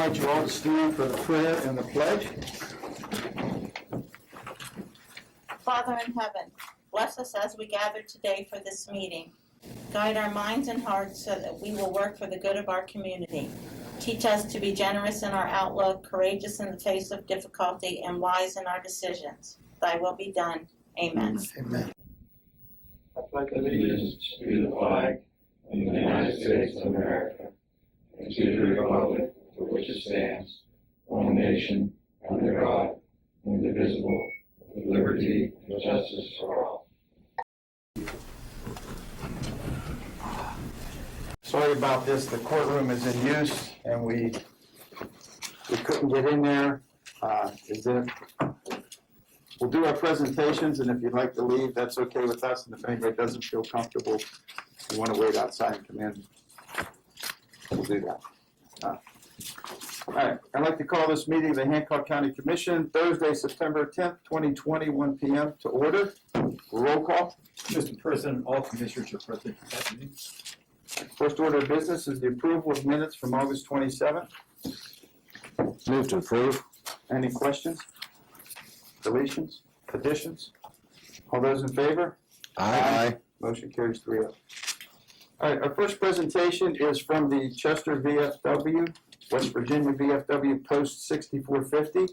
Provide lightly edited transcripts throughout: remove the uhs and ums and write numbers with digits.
invite you all to stand for the prayer and the pledge. Father in heaven, bless us as we gather today for this meeting. Guide our minds and hearts so that we will work for the good of our community. Teach us to be generous in our outlook, courageous in the face of difficulty, and wise in our decisions. Thy will be done. Amen. Amen. I pledge allegiance to the flag of the United States of America and to the republic for which it stands, one nation, under God, indivisible, with liberty and justice for all. Sorry about this. The courtroom is in use, and we couldn't get in there. We'll do our presentations, and if you'd like to leave, that's okay with us. And if anybody doesn't feel comfortable, you want to wait outside and come in, we'll do that. All right, I'd like to call this meeting of the Hancock County Commission, Thursday, September 10th, 2020, 1 p.m. to order. Roll call. Mr. President, all commissioners are present at that meeting. First order of business is the approval of minutes from August 27th. Move to approve. Any questions? Deletions? Additions? All those in favor? Aye. Motion carries 3-0. All right, our first presentation is from the Chester VFW, West Virginia VFW Post 6450.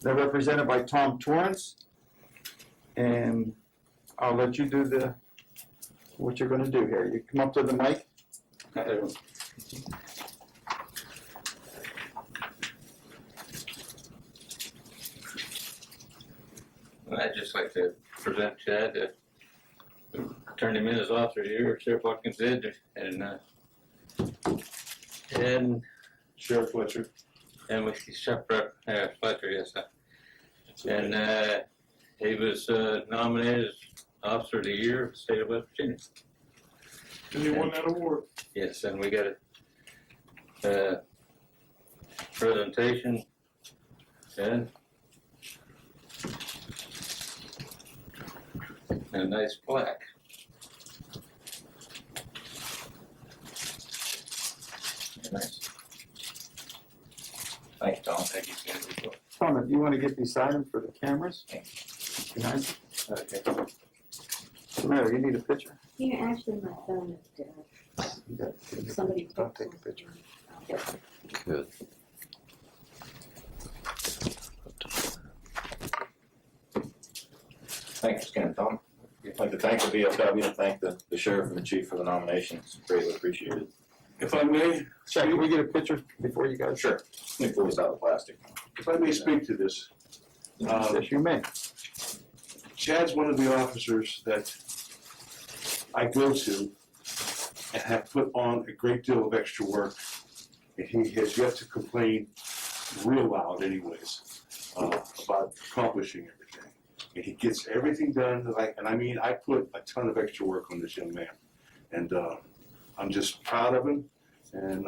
They're represented by Tom Torrance. And I'll let you do what you're going to do here. You come up to the mic. I'd just like to present Chad, turned him in as officer here, Sheriff Watkins did, and Sheriff Fletcher. and with Sheriff Fletcher, yes. And he was nominated as Officer of the Year of the state of West Virginia. And he won that award. Yes, and we got a presentation and a nice plaque. Nice. Thank you, Tom. Thank you. Tom, if you want to get beside him for the cameras. Be nice. Okay. Mary, you need a picture? Here, actually, my phone is dead. You got it. Somebody I'll took take a one. picture. Good. Thanks, Ken, Tom. I'd like to thank the VFW and thank the sheriff and the chief for the nominations. Greatly appreciated. If I may, Jack, can we get a picture before you guys? Sure. Let me pull this out of plastic. if I may speak to this, Yes, you may. Chad's one of the officers that I go to and have put on a great deal of extra work, and he has yet to complain real loud anyways, about accomplishing everything. And he gets everything done, I put a ton of extra work on this young man. And I'm just proud of him, and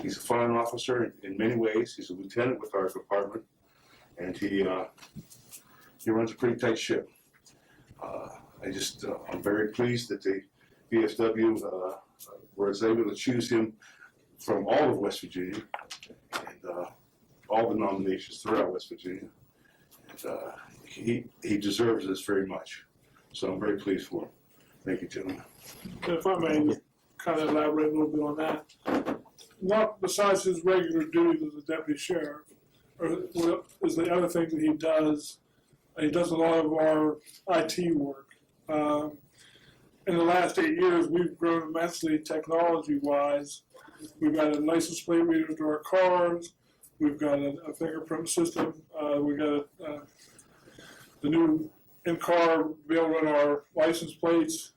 he's a fine officer in many ways. He's a lieutenant with our department, and he runs a pretty tight ship. I'm very pleased that the VFW was able to choose him from all of West Virginia, and all the nominations throughout West Virginia. And he deserves this very much. So I'm very pleased for him. Thank you, gentlemen. If I may kind of elaborate a little bit on that. Not besides his regular duties as a deputy sheriff, or what is the other thing that he does a lot of our IT work. In the last 8 years, we've grown immensely technology-wise. We've got a license plate reader to our cars. We've got a fingerprint system. We've got the new in-car be able to run our license plates.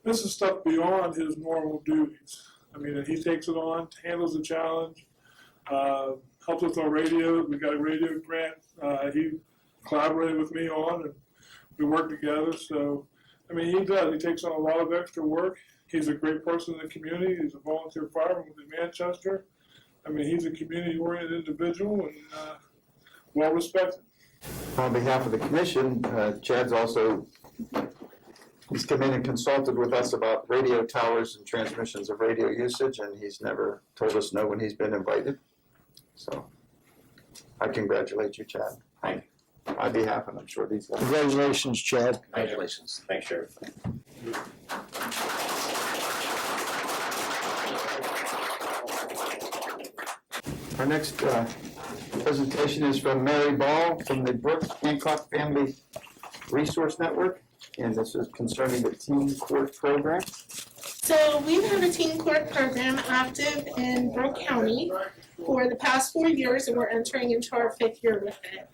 This is stuff beyond his normal duties. I mean, and he takes it on, handles the challenge, helps with our radio. We got a radio grant. He collaborated with me on, and we work together. So, I mean, he does. He takes on a lot of extra work. He's a great person in the community. He's a volunteer fireman within Manchester. I mean, he's a community-oriented individual and well respected. On behalf of the commission, Chad's also He's come in and consulted with us about radio towers and transmissions of radio usage, and he's never told us no when he's been invited. So I congratulate you, Chad. Thank you. On behalf, and I'm sure these guys. Congratulations, Chad. Congratulations. Thanks, Sheriff. Our next presentation is from Mary Ball from the Brooke Hancock Family Resource Network, and this is concerning the teen court program. So we've had a teen court program active in Brooke County for the past 4 years, and we're entering into our 5th year with it.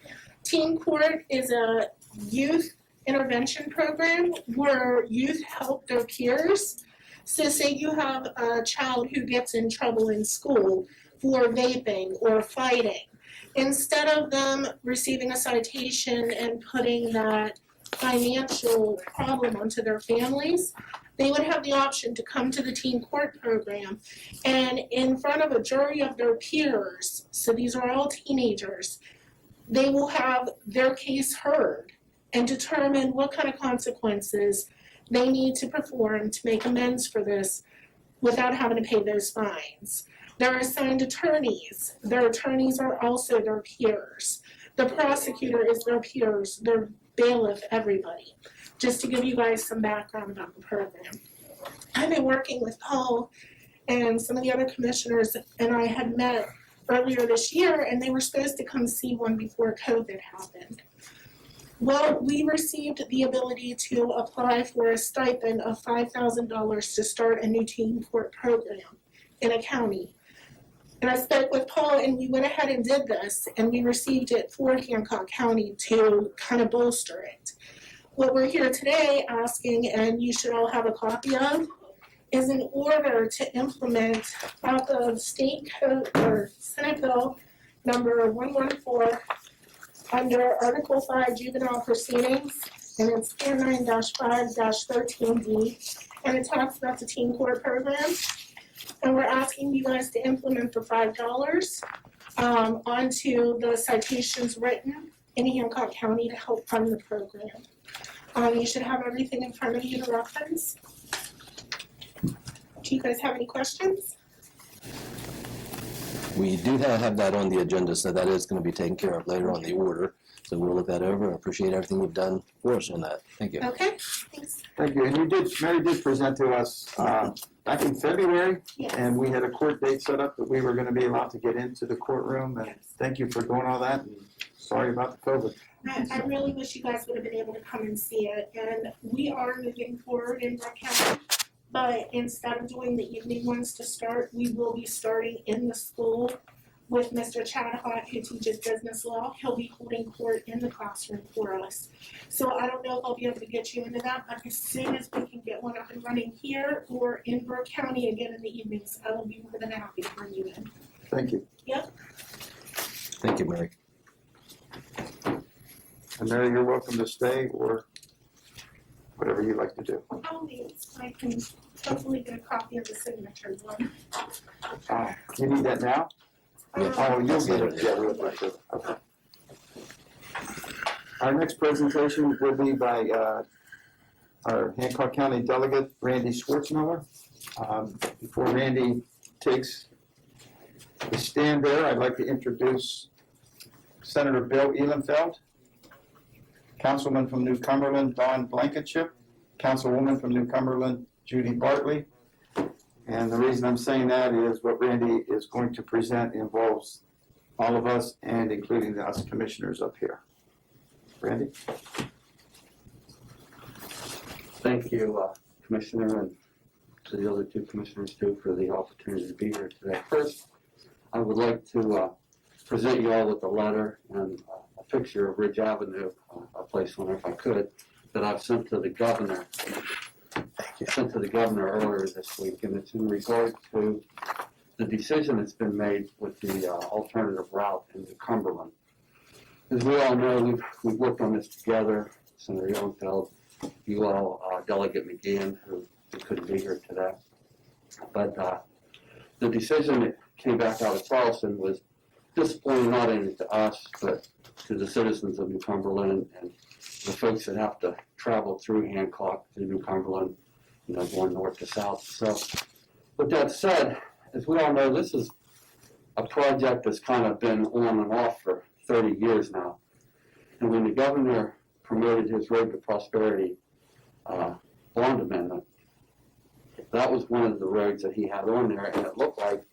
Teen court is a youth intervention program where youth help their peers. So say you have a child who gets in trouble in school for vaping or fighting. Instead of them receiving a citation and putting that financial problem onto their families, they would have the option to come to the teen court program and in front of a jury of their peers, so these are all teenagers, they will have their case heard and determine what kind of consequences they need to perform to make amends for this without having to pay those fines. They're assigned attorneys. Their attorneys are also their peers. The prosecutor is their peers, their bailiff, everybody. Just to give you guys some background about the program. I've been working with Paul and some of the other commissioners, and I had met earlier this year, and they were supposed to come see one before COVID happened. Well, we received the ability to apply for a stipend of $5,000 to start a new teen court program in a county. And I spoke with Paul, and we went ahead and did this, and we received it for Hancock County to kind of bolster it. What we're here today asking, and you should all have a copy of, is in order to implement off of state code or Senate Bill number 114 under Article 5 Juvenile Proceedings, and it's 9-5-13D, and it talks about the teen court program. And we're asking you guys to implement the $5 onto the citations written in Hancock County to help fund the program. You should have everything in front of you to reference. Do you guys have any questions? We do have that on the agenda, so that is going to be taken care of later on the order. So we'll look that over. I appreciate everything you've done for us on that. Thank you. Okay, thanks. Thank you. And Mary did present to us back in February, Yes. and we had a court date set up that we were going to be allowed to get into the courtroom. And thank you for doing all that. And sorry about the COVID. I really wish you guys would have been able to come and see it, and we are moving forward in Brooke County, but instead of doing the evening ones to start, we will be starting in the school with Mr. Chad Hott, who teaches business law. He'll be holding court in the classroom for us. So I don't know if I'll be able to get you into that, but as soon as we can get one up and running here or in Brooke County again in the evenings, I will be more than happy to bring you in. Thank you. Thank you, Mary. And Mary, you're welcome to stay or whatever you like to do. I'll leave. I can hopefully get a copy of the signature one. You need that now? Oh, you'll get it. Yeah, we'll get it. Okay. Our next presentation will be by our Hancock County Delegate, Randy Schwartzmiller. Before Randy takes the stand there, I'd like to introduce Senator Bill Ehlenfeld, Councilman from New Cumberland, Dawn Blankenship, Councilwoman from New Cumberland, Judy Bartley. And the reason I'm saying that is what Randy is going to present involves all of us and including us commissioners up here. Randy? Thank you, Commissioner, and to the other two commissioners too for the opportunity to be here today. First, I would like to present you all with a letter and a picture of Ridge Avenue, a placeholder if I could, that I've sent to the governor. Earlier this week, and it's in regard to the decision that's been made with the alternative route in New Cumberland. As we all know, we've worked on this together, Senator Ehlenfeld, you all, Delegate McGeehan, who couldn't be here today. But the decision that came back out of Charleston was disappointing not only to us, but to the citizens of New Cumberland and the folks that have to travel through Hancock, through New Cumberland, going north to south. So, with that said, as we all know, this is a project that's kind of been on and off for 30 years now. And when the governor promoted his Road to Prosperity bond amendment, that was one of the roads that he had on there, and it looked like,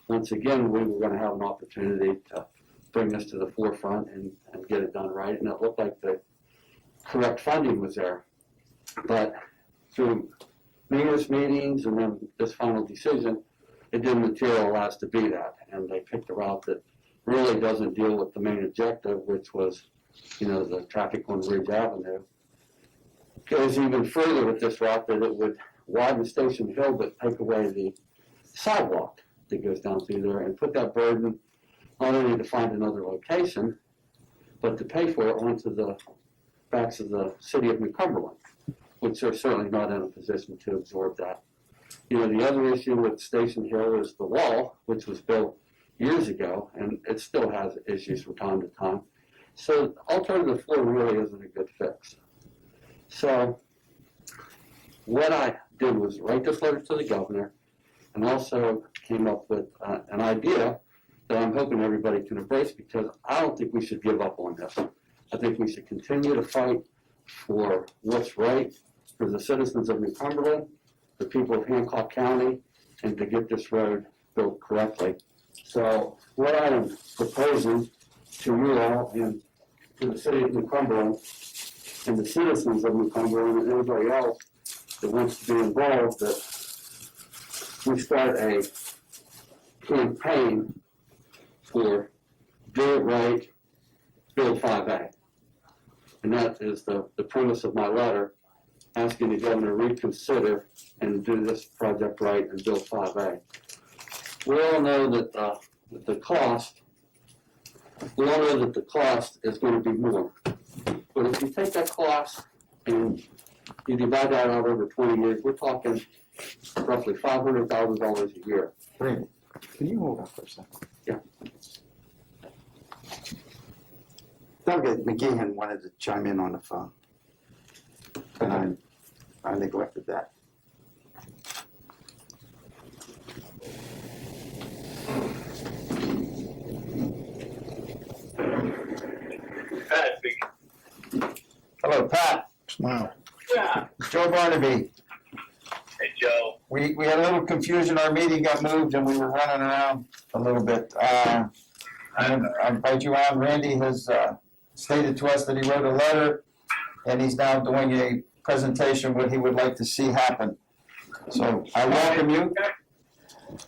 once again, we were gonna have an opportunity to bring this to the forefront and get it done right, and it looked like the correct funding was there. But through numerous meetings and then this final decision, it didn't materialize to be that, and they picked a route that really doesn't deal with the main objective, which was, the traffic on Ridge Avenue. Goes even further with this route, that it would widen Station Hill but take away the sidewalk that goes down through there and put that burden not only to find another location, but to pay for it onto the backs of the city of New Cumberland, which are certainly not in a position to absorb that. The other issue with Station Hill is the wall, which was built years ago, and it still has issues from time to time. So alternative 4 really isn't a good fix. So what I did was write this letter to the governor, and also came up with an idea that I'm hoping everybody can embrace, because I don't think we should give up on this. I think we should continue to fight for what's right for the citizens of New Cumberland, the people of Hancock County, and to get this road built correctly. So what I am proposing to you all and to the city of New Cumberland and the citizens of New Cumberland and anybody else that wants to be involved, that we start a campaign for Do It Right, Build 5A. And that is the premise of my letter, asking the governor to reconsider and do this project right and build 5A. We all know that the cost is going to be more. But if you take that cost and you divide that out over 20 years, we're talking roughly $500,000 a year. Great. Can you hold on for a second? Yeah. Doug McGeehan wanted to chime in on the phone, and I neglected that. Hello, Pat. Smile. Yeah. Joe Barnaby. Hey, Joe. We had a little confusion. Our meeting got moved and we were running around a little bit. I invite you on. Randy has stated to us that he wrote a letter and he's now doing a presentation what he would like to see happen. So I welcome you.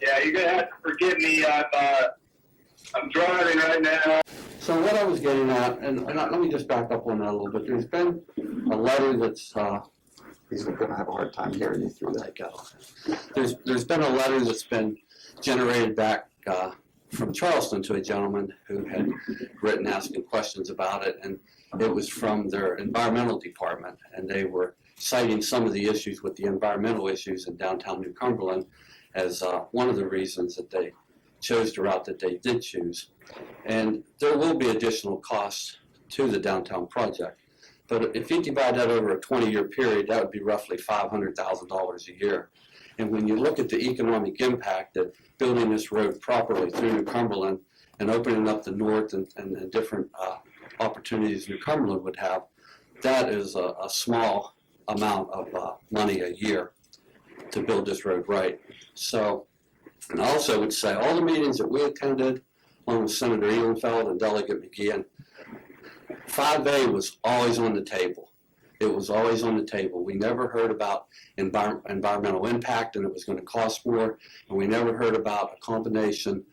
Yeah, you're gonna have to forgive me. I'm driving right now. So what I was getting at, and let me just back up on that a little bit. There's been a letter that's He's going to have a hard time hearing you through that. There's been a letter that's been generated back from Charleston to a gentleman who had written asking questions about it, and it was from their environmental department, and they were citing some of the issues with the environmental issues in downtown New Cumberland as one of the reasons that they chose the route that they did choose. And there will be additional costs to the downtown project. But if you divide that over a 20-year period, that would be roughly $500,000 a year. And when you look at the economic impact that building this road properly through New Cumberland and opening up the north and different opportunities New Cumberland would have, that is a small amount of money a year to build this road right. So, and I also would say all the meetings that we attended, along with Senator Ehlenfeld and Delegate McGeehan, 5A was always on the table. It was always on the table. We never heard about environmental impact and it was going to cost more, and we never heard about a combination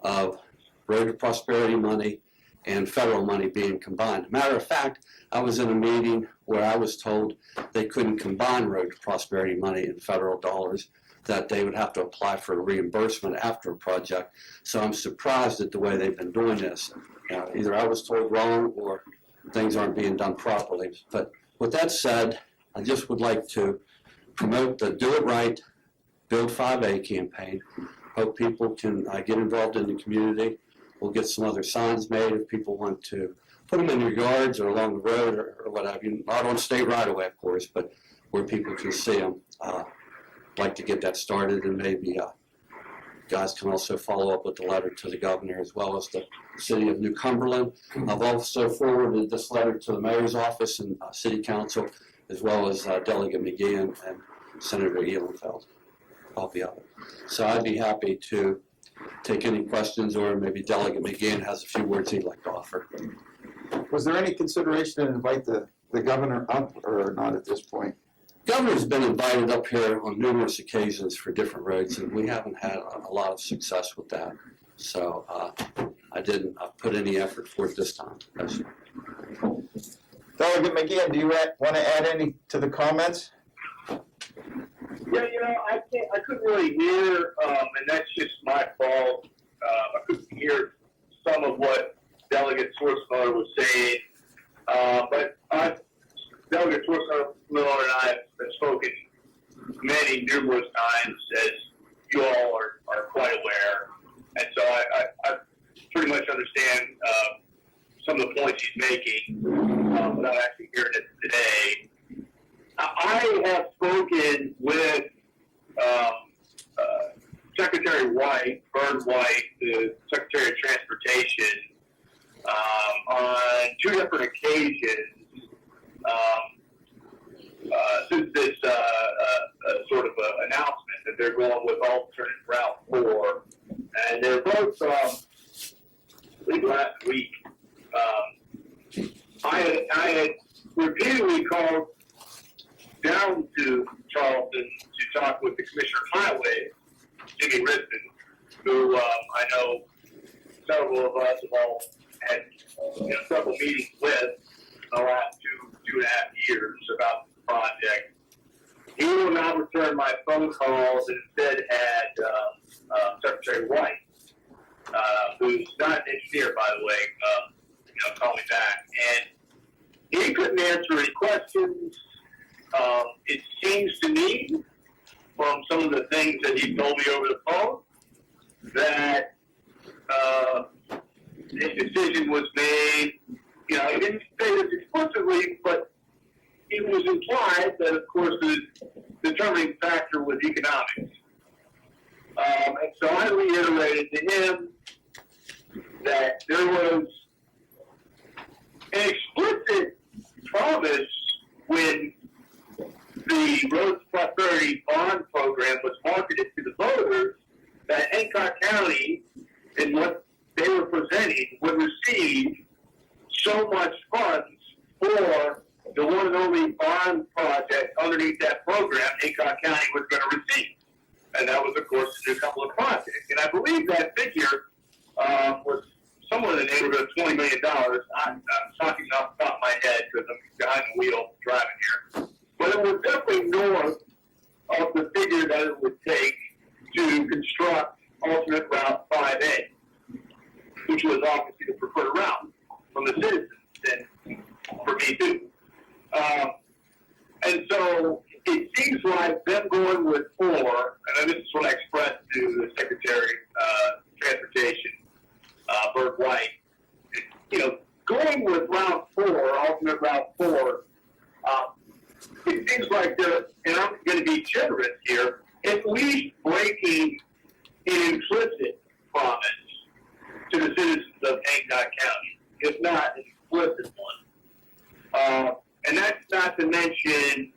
of Road to Prosperity money and federal money being combined. Matter of fact, I was in a meeting where I was told they couldn't combine Road to Prosperity money and federal dollars, that they would have to apply for a reimbursement after a project. So I'm surprised at the way they've been doing this. Either I was told wrong or things aren't being done properly. But with that said, I just would like to promote the Do It Right, Build 5A campaign. Hope people can get involved in the community. We'll get some other signs made if people want to put them in your yards or along the road or what have you, not on state right away, of course, but where people can see them. Like to get that started, and maybe guys can also follow up with the letter to the governor as well as the city of New Cumberland. I've also forwarded this letter to the mayor's office and city council, as well as Delegate McGeehan and Senator Ehlenfeld, copy of it. So I'd be happy to take any questions, or maybe Delegate McGeehan has a few words he'd like to offer. Was there any consideration to invite the governor up or not at this point? Governor's been invited up here on numerous occasions for different roads, and we haven't had a lot of success with that. So I didn't put any effort forth this time. Delegate McGeehan, do you want to add any to the comments? Yeah, I couldn't really hear, and that's just my fault. I couldn't hear some of what Delegate Swartzmiller was saying, but Delegate Swartzmiller and I have spoken numerous times, as you all are quite aware, and so I pretty much understand some of the points he's making without actually hearing it today. I have spoken with Secretary White, Byrd White, the Secretary of Transportation, on 2 different occasions since this sort of announcement that they're going with alternate Route 4. And they're both, I think last week, I had repeatedly called down to Charleston to talk with the Commissioner of Highways, Jimmy Risden, who I know several of us have all had several meetings with in the last two and a half years about the project. He will not return my phone calls and instead had Secretary White, who's not an engineer, by the way, call me back. And he couldn't answer any questions. It seems to me, from some of the things that he told me over the phone, that this decision was made. He didn't say this explicitly, but it was implied that, of course, the determining factor was economics. And so I reiterated to him that there was an explicit promise when the Road to Prosperity bond program was marketed to the voters that Hancock County, in what they were presenting, would receive so much funds for the one and only bond project underneath that program Hancock County was going to receive. And that was, of course, the New Cumberland project. And I believe that figure was somewhere in the neighborhood of $20 million. I'm talking off the top of my head because I'm behind the wheel driving here. But it was definitely north of the figure that it would take to construct alternate Route 5A, which was obviously the preferred route from the citizens and for me too. And so it seems like them going with 4, and this is what I expressed to the Secretary of Transportation, Byrd White, going with Route 4, alternate Route 4, it seems like they're, and I'm going to be generous here, at least breaking an implicit promise to the citizens of Hancock County, if not an explicit one. And that's not to mention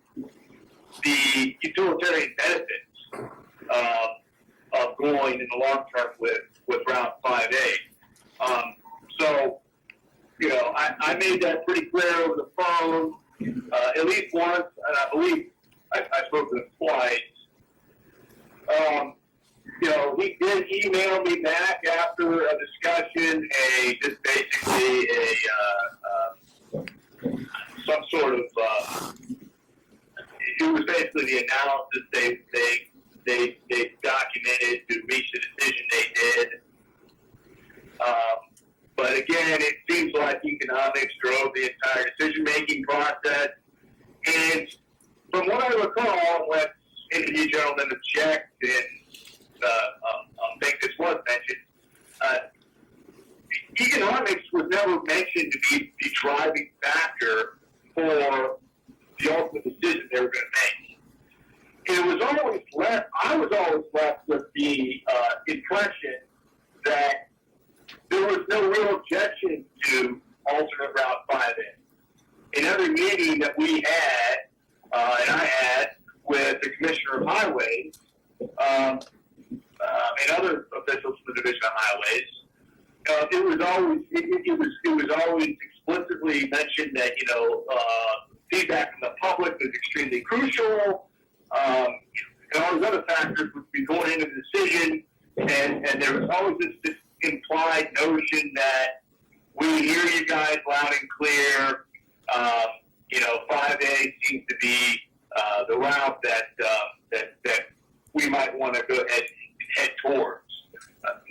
the utilitarian benefits of going in the long term with Route 5A. So, I made that pretty clear over the phone, at least once, and I believe I spoke to him twice. He did email me back after a discussion, just basically some sort of, it was basically the analysis they documented to reach the decision they did. But again, it seems like economics drove the entire decision-making process. And from what I recall, when any of you gentlemen have checked, and I think this was mentioned, economics was never mentioned to be the driving factor for the ultimate decision they were going to make. And it was always left, I was always left with the impression that there was no real objection to alternate Route 5A. In every meeting that we had, and I had with the Commissioner of Highways, and other officials from the Division of Highways, it was always explicitly mentioned that, feedback from the public was extremely crucial, and all these other factors would be going into the decision, and there was always this implied notion that we hear you guys loud and clear. 5A seems to be the route that we might want to go head towards.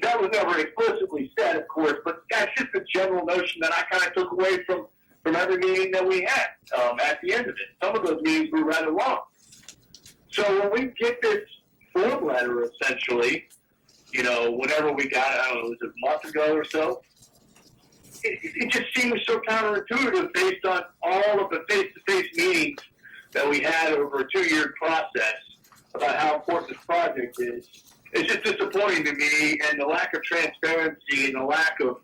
That was never explicitly said, of course, but that's just a general notion that I kind of took away from every meeting that we had at the end of it. Some of those meetings were rather long. So when we get this form letter, essentially, whenever we got it, I don't know, was it a month ago or so? It just seems so counterintuitive based on all of the face-to-face meetings that we had over a 2-year process about how important this project is. It's just disappointing to me, and the lack of transparency and the lack of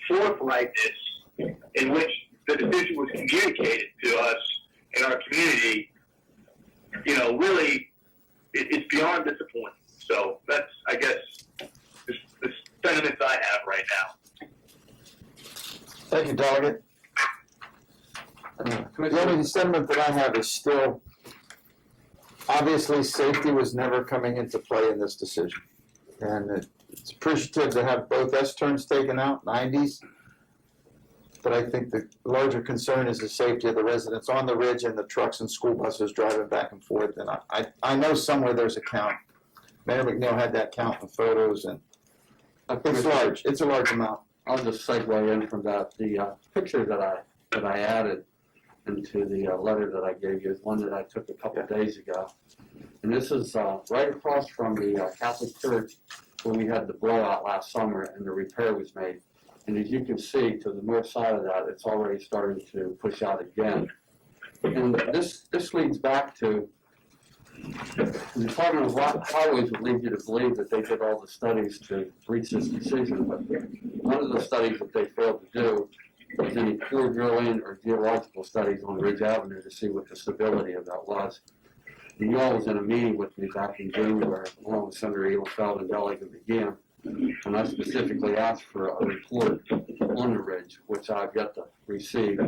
forthrightness in which the decision was communicated to us in our community, really, it's beyond disappointing. So that's, I guess, the sentiments I have right now. Thank you, Delegate. The only sentiment that I have is still, obviously, safety was never coming into play in this decision. And it's appreciative to have both S-turns taken out, 90s. But I think the larger concern is the safety of the residents on the ridge and the trucks and school buses driving back and forth. And I know somewhere there's a count. Mayor McNeil had that count in photos, and it's large. It's a large amount. I'll just segue in from that. The picture that I added into the letter that I gave you is one that I took a couple of days ago. And this is right across from the Catholic Church when we had the blowout last summer and the repair was made. And as you can see, to the north side of that, it's already starting to push out again. And this leads back to the Department of Highways would lead you to believe that they did all the studies to reach this decision, but one of the studies that they failed to do was any core drilling or geological studies on Ridge Avenue to see what the stability of that was. And you all was in a meeting with me back in January, along with Senator Ehlenfeld and Delegate McGeehan, and I specifically asked for a report on the ridge, which I've yet to receive,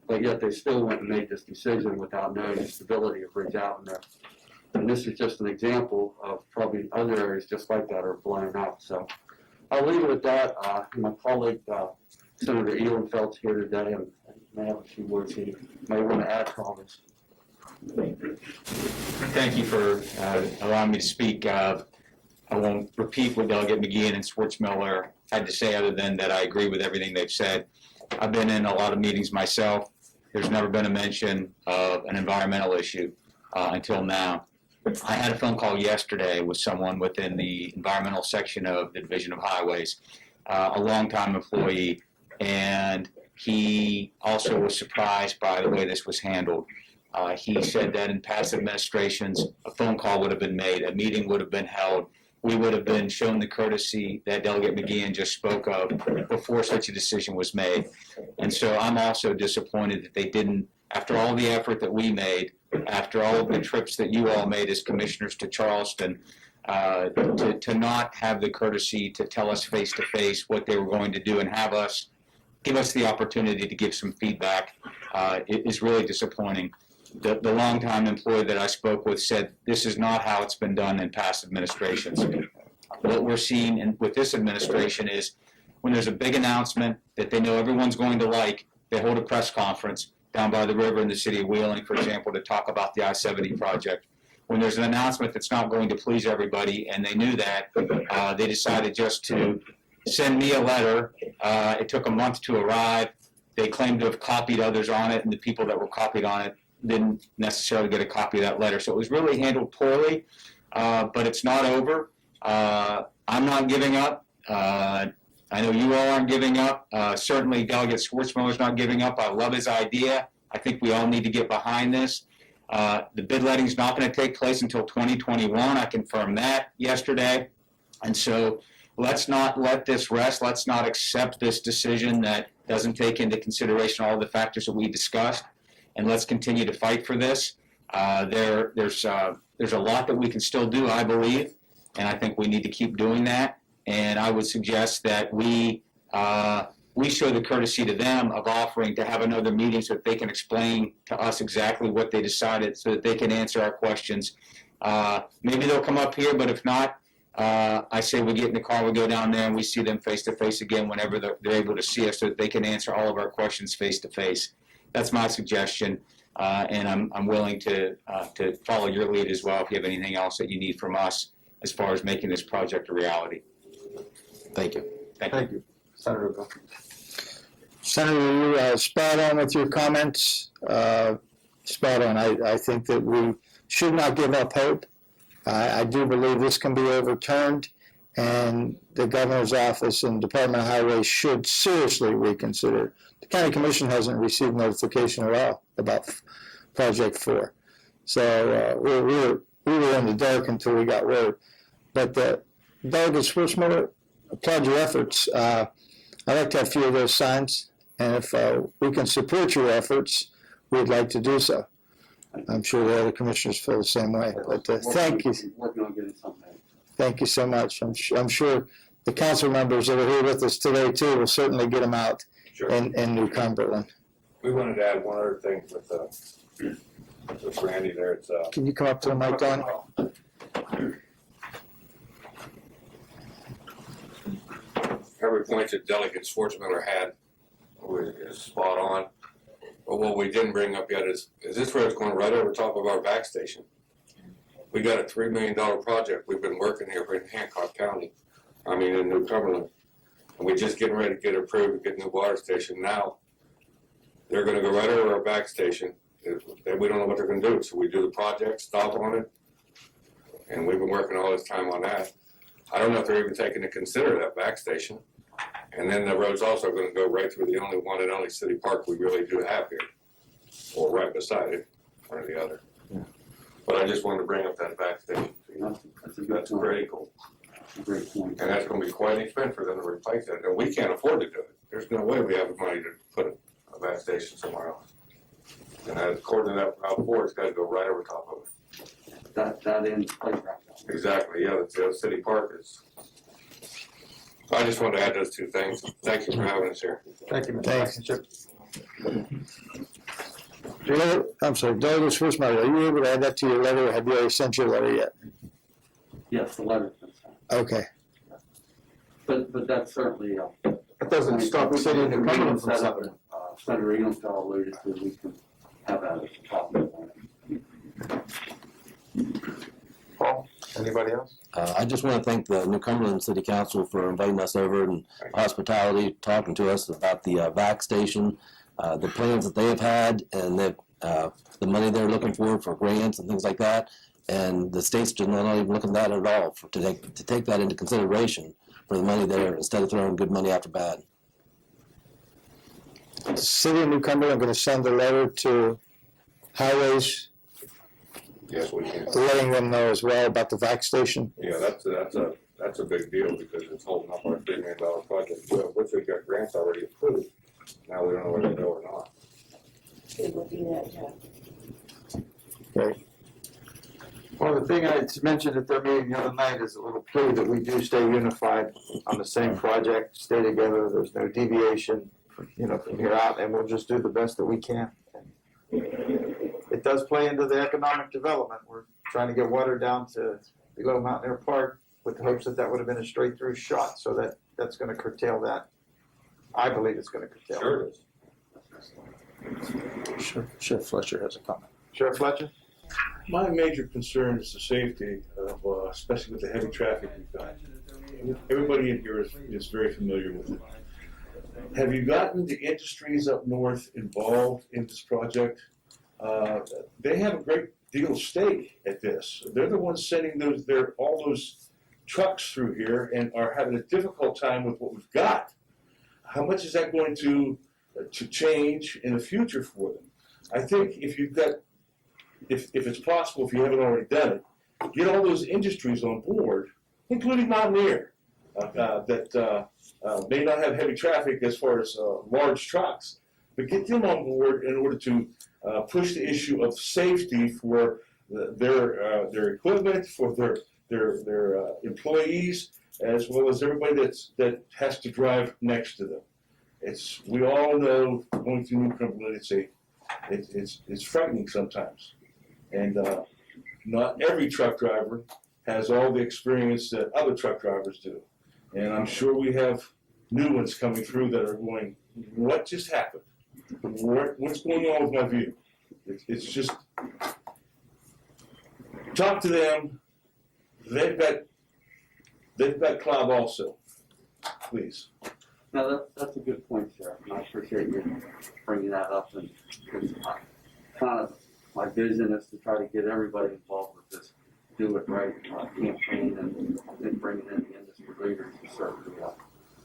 but yet they still went and made this decision without knowing the stability of Ridge Avenue. And this is just an example of probably other areas just like that are blown up. So I'll leave it at that. My colleague, Senator Ehlenfeld's here today, and may have a few words he may want to add to all this. Thank you for allowing me to speak. I won't repeat what Delegate McGeehan and Schwartzmiller had to say other than that I agree with everything they've said. I've been in a lot of meetings myself. There's never been a mention of an environmental issue until now. I had a phone call yesterday with someone within the environmental section of the Division of Highways, a longtime employee, and he also was surprised by the way this was handled. He said that in past administrations, a phone call would have been made, a meeting would have been held, we would have been shown the courtesy that Delegate McGeehan just spoke of before such a decision was made. And so I'm also disappointed that they didn't, after all the effort that we made, after all of the trips that you all made as commissioners to Charleston, to not have the courtesy to tell us face to face what they were going to do and give us the opportunity to give some feedback is really disappointing. The longtime employee that I spoke with said this is not how it's been done in past administrations. What we're seeing with this administration is when there's a big announcement that they know everyone's going to like, they hold a press conference down by the river in the city of Wheeling, for example, to talk about the I-70 project. When there's an announcement that's not going to please everybody, and they knew that, they decided just to send me a letter. It took a month to arrive. They claimed to have copied others on it, and the people that were copied on it didn't necessarily get a copy of that letter. So it was really handled poorly, but it's not over. I'm not giving up. I know you all aren't giving up. Certainly Delegate Schwartzmiller's not giving up. I love his idea. I think we all need to get behind this. The bid letting's not going to take place until 2021. I confirmed that yesterday. And so let's not let this rest. Let's not accept this decision that doesn't take into consideration all the factors that we discussed. And let's continue to fight for this. There's a lot that we can still do, I believe, and I think we need to keep doing that. And I would suggest that we show the courtesy to them of offering to have another meeting so that they can explain to us exactly what they decided, so that they can answer our questions. Maybe they'll come up here, but if not, I say we get in the car, we go down there, and we see them face to face again whenever they're able to see us, so that they can answer all of our questions face to face. That's my suggestion, and I'm willing to follow your lead as well if you have anything else that you need from us as far as making this project a reality. Thank you. Thank you. Senator Bill. Senator, you spot on with your comments. Spot on. I think that we should not give up hope. I do believe this can be overturned, and the governor's office and Department of Highways should seriously reconsider. The county commission hasn't received notification at all about Project 4. So we were in the dark until we got word. But Delegate Schwartzmiller, applaud your efforts. I'd like to have a few of those signs, and if we can support your efforts, we'd like to do so. I'm sure the other commissioners feel the same way. But thank you. Working on getting something. Thank you so much. I'm sure the council members that are here with us today too will certainly get them out in New Cumberland. We wanted to add one other thing with Randy there. It's Can you come up to the mic, Don? every point that Delegate Schwartzmiller had is spot on. But what we didn't bring up yet is this road's going right over top of our back station. We got a $3 million project. We've been working here in Hancock County, in New Cumberland. And we're just getting ready to get approved to get a new water station. Now, they're gonna go right over our back station. And we don't know what they're gonna do. So we do the project, stop on it. And we've been working all this time on that. I don't know if they're even taking to consider that back station. And then the road's also gonna go right through the only one and only city park we really do have here. Or right beside it, one or the other. Yeah. But I just wanted to bring up that back station. That's critical. Great point. And that's gonna be quite expensive for them to replace that, and we can't afford to do it. There's no way we have the money to put a back station somewhere else. And according to that Route 4, it's gotta go right over top of it. That ends playground. Exactly, yeah, the city park is. I just wanted to add those two things. Thank you for having us here. Thank you, Mr. Thanks. Blankenship. I'm sorry, Delegate Schwartzmiller, are you able to add that to your letter, or have you already sent your letter yet? Yes, the letter's been sent. Okay. But that's certainly. It doesn't stop the city of New Cumberland from something. Senator Eaglesdale alluded to, we can have that as a talking point. Paul, anybody else? I just want to thank the New Cumberland City Council for inviting us over and hospitality, talking to us about the VAC station, the plans that they have had, and the money they're looking for grants and things like that. And the state's just not even looking at that at all to take that into consideration for the money there instead of throwing good money after bad. The city of New Cumberland going to send a letter to Highways, Yes, we can. letting them know as well about the VAC station. Yeah, that's a big deal because it's holding up our $3 million project. Well, which we got grants already approved. Now we don't know whether to go or not. It will do that, Jeff. Great. Well, the thing I mentioned at their meeting the other night is a little plea that we do stay unified on the same project, stay together, there's no deviation, from here out, and we'll just do the best that we can. It does play into the economic development. We're trying to get water down to Below Mountaineer Park with the hopes that that would have been a straight through shot, so that's gonna curtail that. I believe it's gonna curtail. Sure it is. Sheriff Fletcher has a comment. Sheriff Fletcher? My major concern is the safety of, especially with the heavy traffic we've got. Everybody in here is very familiar with it. Have you gotten the industries up north involved in this project? They have a great deal of stake at this. They're the ones sending all those trucks through here and are having a difficult time with what we've got. How much is that going to change in the future for them? I think if you've got, if it's possible, if you haven't already done it, get all those industries on board, including Mountaineer, that may not have heavy traffic as far as large trucks, but get them on board in order to push the issue of safety for their equipment, for their employees, as well as everybody that has to drive next to them. We all know going through New Cumberland, it's frightening sometimes, and not every truck driver has all the experience that other truck drivers do, and I'm sure we have new ones coming through that are going, what just happened? What's going on with my vehicle? It's just, talk to them. They've got cloud also. Please. No, that's a good point, Sheriff, and I appreciate you bringing that up. And kind of my vision is to try to get everybody involved with this Do It Right campaign, and then bringing in the industry leaders is certainly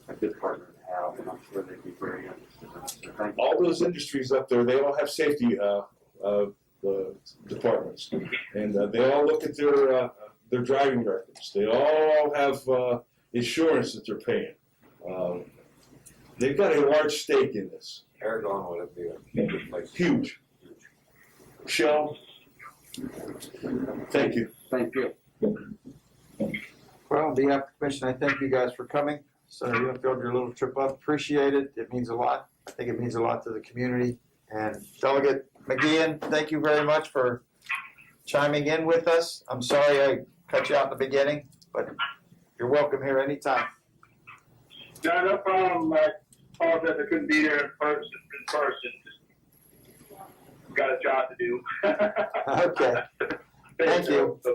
a good partner to have, and I'm sure they'd be very interested in it. So thank you. All those industries up there, they all have safety departments, and they all look at their driving records. They all have insurance that they're paying. They've got a large stake in this. Aragon would be a good place. Huge. Michelle, thank you. Thank you. Well, on behalf of the commission, I thank you guys for coming. So you have filled your little trip up. Appreciate it. It means a lot. I think it means a lot to the community. And Delegate McGeehan, thank you very much for chiming in with us. I'm sorry I cut you out in the beginning, but you're welcome here anytime. No problem. I apologize I couldn't be there in person. Just got a job to do. Okay. Thank you. So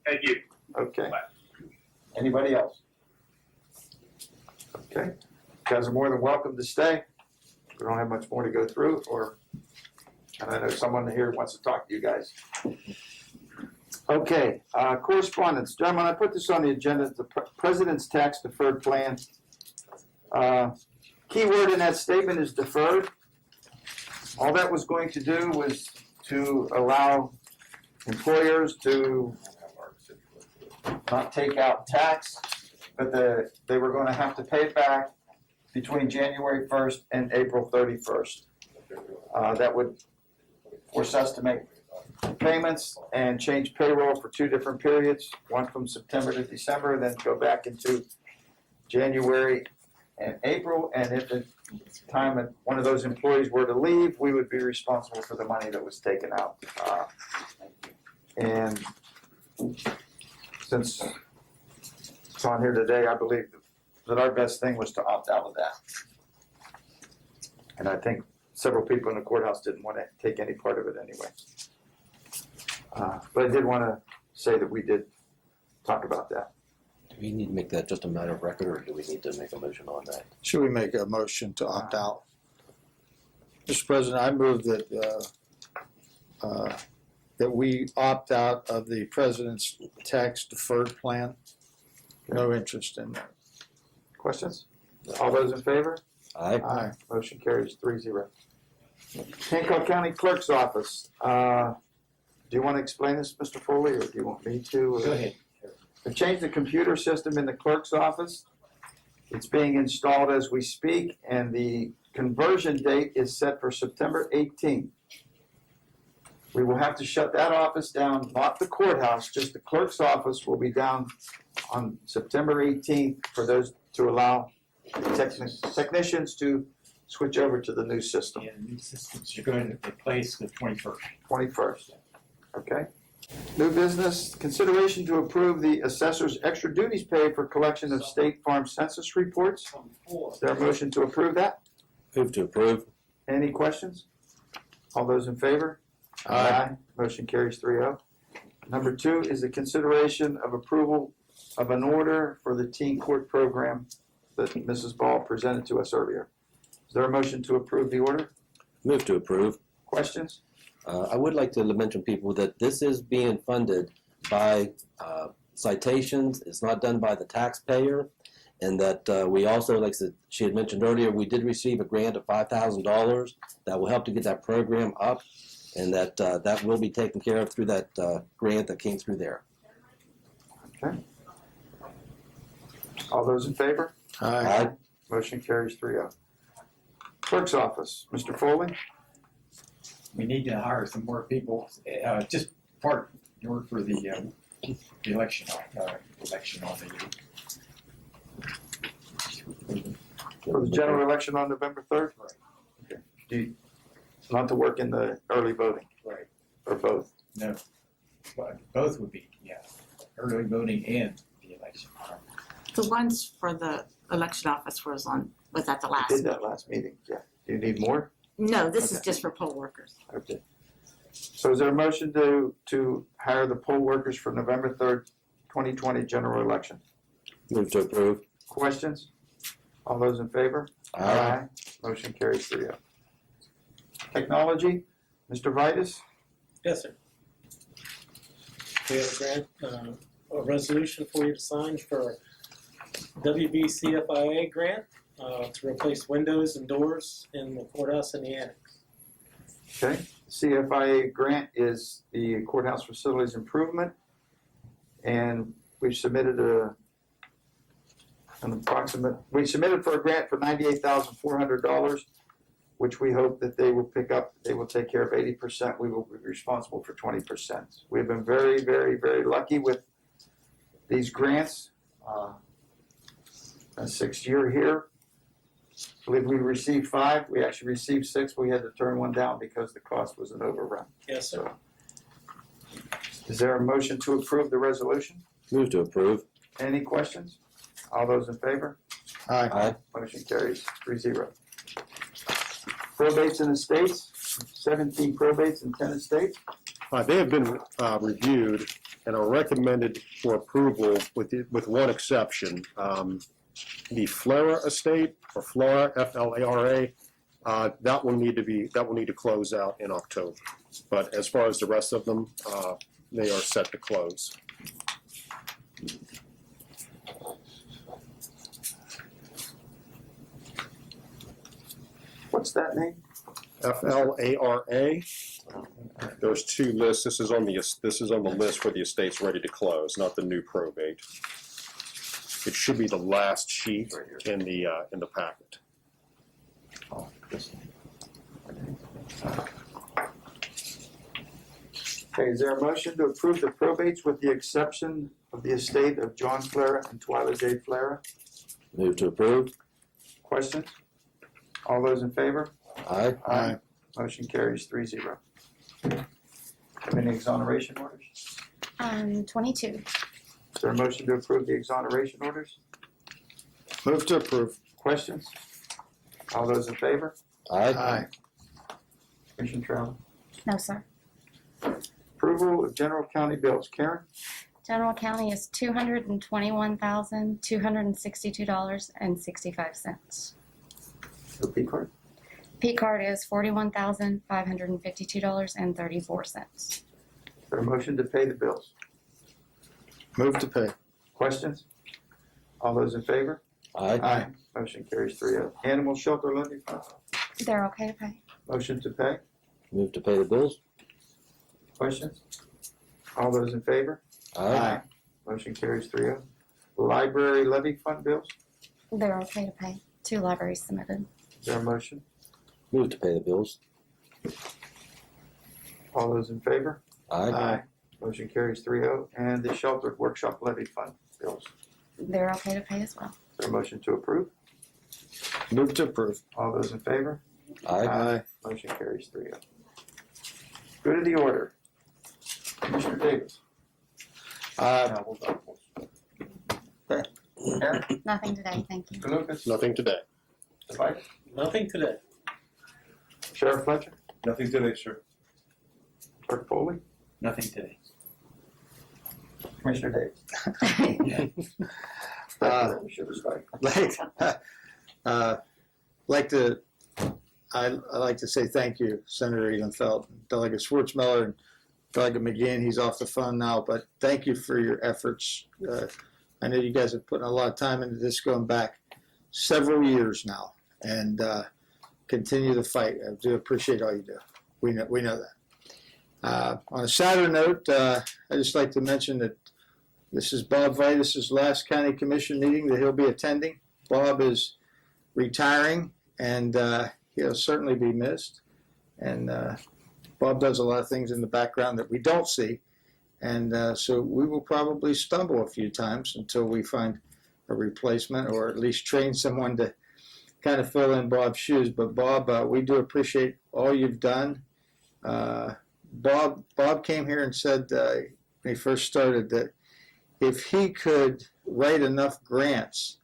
thank you. Okay. Bye. Anybody else? Okay. You guys are more than welcome to stay. We don't have much more to go through, and I know someone here wants to talk to you guys. Okay, correspondence. Gentlemen, I put this on the agenda, the President's Tax Deferred Plan. Key word in that statement is deferred. All that was going to do was to allow employers to not take out tax, but they were going to have to pay it back between January 1st and April 31st. That would force us to make payments and change payroll for 2 different periods, one from September to December, and then go back into January and April. And if at the time that one of those employees were to leave, we would be responsible for the money that was taken out. And since it's on here today, I believe that our best thing was to opt out of that. And I think several people in the courthouse didn't want to take any part of it anyway. But I did want to say that we did talk about that. Do we need to make that just a matter of record, or do we need to make a motion on that? Should we make a motion to opt out? Mr. President, I move that that we opt out of the President's Tax Deferred Plan. No interest in that. Questions? All those in favor? Aye. Aye. Motion carries 3-0. Hancock County Clerk's Office. Do you want to explain this, Mr. Foley, or do you want me to? Go ahead. They've changed the computer system in the clerk's office. It's being installed as we speak, and the conversion date is set for September 18th. We will have to shut that office down, not the courthouse, just the clerk's office will be down on September 18th for those to allow technicians to switch over to the new system. And new systems, you're going to replace the 21st. 21st. Okay. New business, consideration to approve the assessor's extra duties paid for collection of State Farm census reports. Is there a motion to approve that? Move to approve. Any questions? All those in favor? Aye. Motion carries 3-0. Number 2 is the consideration of approval of an order for the teen court program that Mrs. Ball presented to us earlier. Is there a motion to approve the order? Move to approve. Questions? I would like to mention people that this is being funded by citations. It's not done by the taxpayer. And that we also, like she had mentioned earlier, we did receive a grant of $5,000 that will help to get that program up, and that will be taken care of through that grant that came through there. Okay. All those in favor? Aye. Motion carries 3-0. Clerk's office, Mr. Foley? We need to hire some more people, just part, in order for the election on For the general election on November 3rd? Okay. Do you, not to work in the early voting? Right. Or both? No, but both would be, yeah, early voting and the election. The ones for the election office was at the last. Did that last meeting, yeah. Do you need more? No, this is Okay. just for poll workers. Okay. So is there a motion to hire the poll workers for November 3rd, 2020 general election? Move to approve. Questions? All those in favor? Aye. Motion carries 3-0. Technology, Mr. Vitus? Yes, sir. We have a grant, a resolution for you to sign for WBCFIA grant to replace windows and doors in the courthouse and the annex. Okay. CFIA grant is the courthouse facilities improvement. And we've submitted we submitted for a grant for $98,400, which we hope that they will pick up. They will take care of 80%. We will be responsible for 20%. We've been very, very, very lucky with these grants. A 6th year here. I believe we received 5. We actually received 6. We had to turn one down because the cost was an overrun. Yes, sir. Is there a motion to approve the resolution? Move to approve. Any questions? All those in favor? Aye. Motion carries 3-0. Probates and estates, 17 probates and 10 estates. They have been reviewed and are recommended for approval with one exception. The Flora estate, or Flora, F-L-A-R-A, that will need to close out in October. But as far as the rest of them, they are set to close. What's that name? F-L-A-R-A. There's 2 lists. This is on the list for the estates ready to close, not the new probate. It should be the last sheet in the packet. Okay, is there a motion to approve the probates with the exception of the estate of John Flera and Twyla J. Flera? Move to approve. Questions? All those in favor? Aye. Motion carries 3-0. Any exoneration orders? 22. Is there a motion to approve the exoneration orders? Move to approve. Questions? All those in favor? Aye. Commissioner Travel. No, sir. Approval of general county bills. Karen? General county is $221,262.65. The P card? P card is $41,552.34. Is there a motion to pay the bills? Move to pay. Questions? All those in favor? Aye. Motion carries 3-0. Animal shelter levy fund. They're okay to pay. Motion to pay. Move to pay the bills. Questions? All those in favor? Aye. Motion carries 3-0. Library levy fund bills. They're okay to pay. 2 libraries submitted. Is there a motion? Move to pay the bills. All those in favor? Aye. Motion carries 3-0. And the sheltered workshop levy fund bills. They're okay to pay as well. Is there a motion to approve? Move to approve. All those in favor? Aye. Motion carries 3-0. Go to the order. Commissioner Davis. Aaron? Nothing today, thank you. Mr. Lucas? Nothing today. Mr. Vice? Nothing today. Sheriff Fletcher? Nothing today, sir. Clerk Foley? Nothing today. Commissioner Davis? We should have started. I'd like to say thank you, Senator Elenfeld, Delegate Schwartzmiller, and Delegate McGinn, he's off the phone now, but thank you for your efforts. I know you guys have put a lot of time into this going back several years now, and continue the fight. I do appreciate all you do. We know that. On a sadder note, I'd just like to mention that this is Bob Vitus's last county commission meeting that he'll be attending. Bob is retiring, and he'll certainly be missed. And Bob does a lot of things in the background that we don't see, and so we will probably stumble a few times until we find a replacement, or at least train someone to kind of fill in Bob's shoes. But Bob, we do appreciate all you've done. Bob came here and said when he first started that if he could write enough grants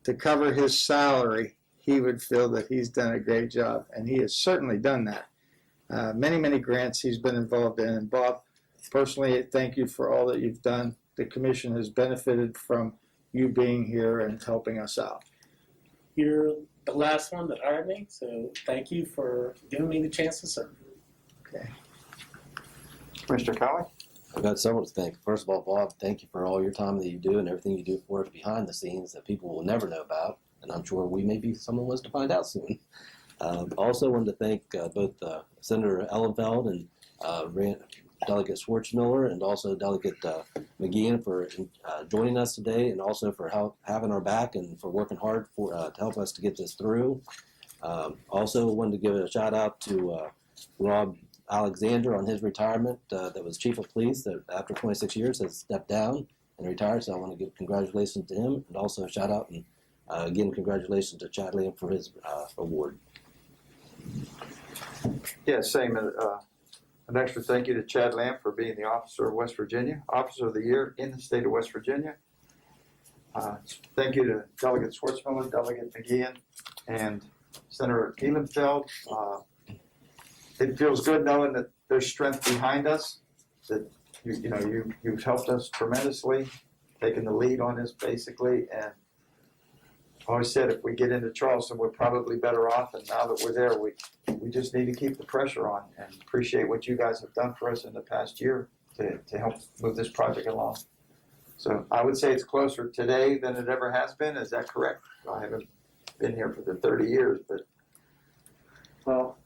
to cover his salary, he would feel that he's done a great job, and he has certainly done that. Many grants he's been involved in. And Bob, personally, thank you for all that you've done. The commission has benefited from you being here and helping us out. You're the last one that hired me, so thank you for giving me the chance to serve. Okay. Mr. Kelly? I've got several to thank. First of all, Bob, thank you for all your time that you do and everything you do for us behind the scenes that people will never know about, and I'm sure we may be someone was to find out soon. Also wanted to thank both Senator Ellenfeld and Delegate Schwartzmiller, and also Delegate McGeehan for joining us today, and also for having our back and for working hard to help us to get this through. Also wanted to give a shout out to Rob Alexander on his retirement. That was Chief of Police that after 26 years has stepped down and retired, so I want to give congratulations to him, and also a shout out and again congratulations to Chad Lamb for his award. Yeah, same. An extra thank you to Chad Lamb for being the Officer of West Virginia, Officer of the Year in the state of West Virginia. Thank you to Delegate Schwartzmiller, Delegate McGeehan, and Senator Ehlenfeld. It feels good knowing that there's strength behind us, that you've helped us tremendously, taken the lead on this basically, and I always said if we get into Charleston, we're probably better off, and now that we're there, we just need to keep the pressure on and appreciate what you guys have done for us in the past year to help move this project along. So I would say it's closer today than it ever has been. Is that correct? I haven't been here for the 30 years, but. Well,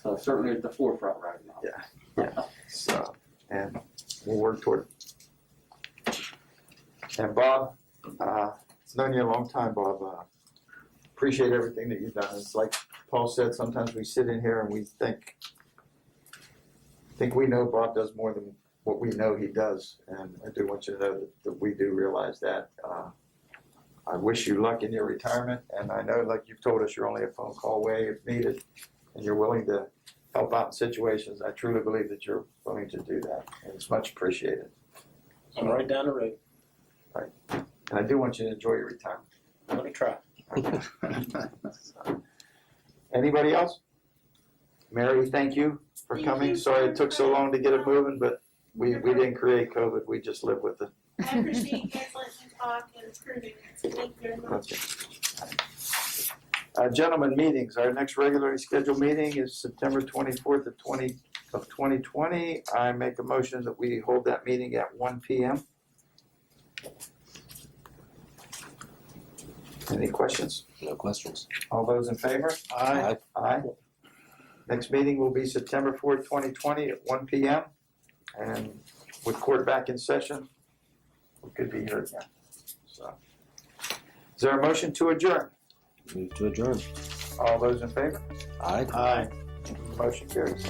that's certainly at the forefront right now. Yeah. So, and we'll work toward it. And Bob, known you a long time, Bob. Appreciate everything that you've done. It's like Paul said, sometimes we sit in here and we think we know Bob does more than what we know he does. And I do want you to know that we do realize that. I wish you luck in your retirement. And I know, like you've told us, you're only a phone call away if needed, and you're willing to help out in situations. I truly believe that you're willing to do that, and it's much appreciated. I'm right down the road. Right. And I do want you to enjoy your retirement. I'm gonna try. Anybody else? Mary, thank you for Thank coming. you Sorry for it took so long to get it moving, but we didn't create COVID. We just live with it. I appreciate you guys letting me talk and approving it, so thank you very much. Gentlemen, meetings. Our next regularly scheduled meeting is September 24th of 2020. I make a motion that we hold that meeting at 1 p.m. Any questions? No questions. All those in favor? Aye. Aye. Next meeting will be September 4th, 2020 at 1 p.m. And with court back in session, we could be here again. So, is there a motion to adjourn? Move to adjourn. All those in favor? Aye. Aye. Motion carries.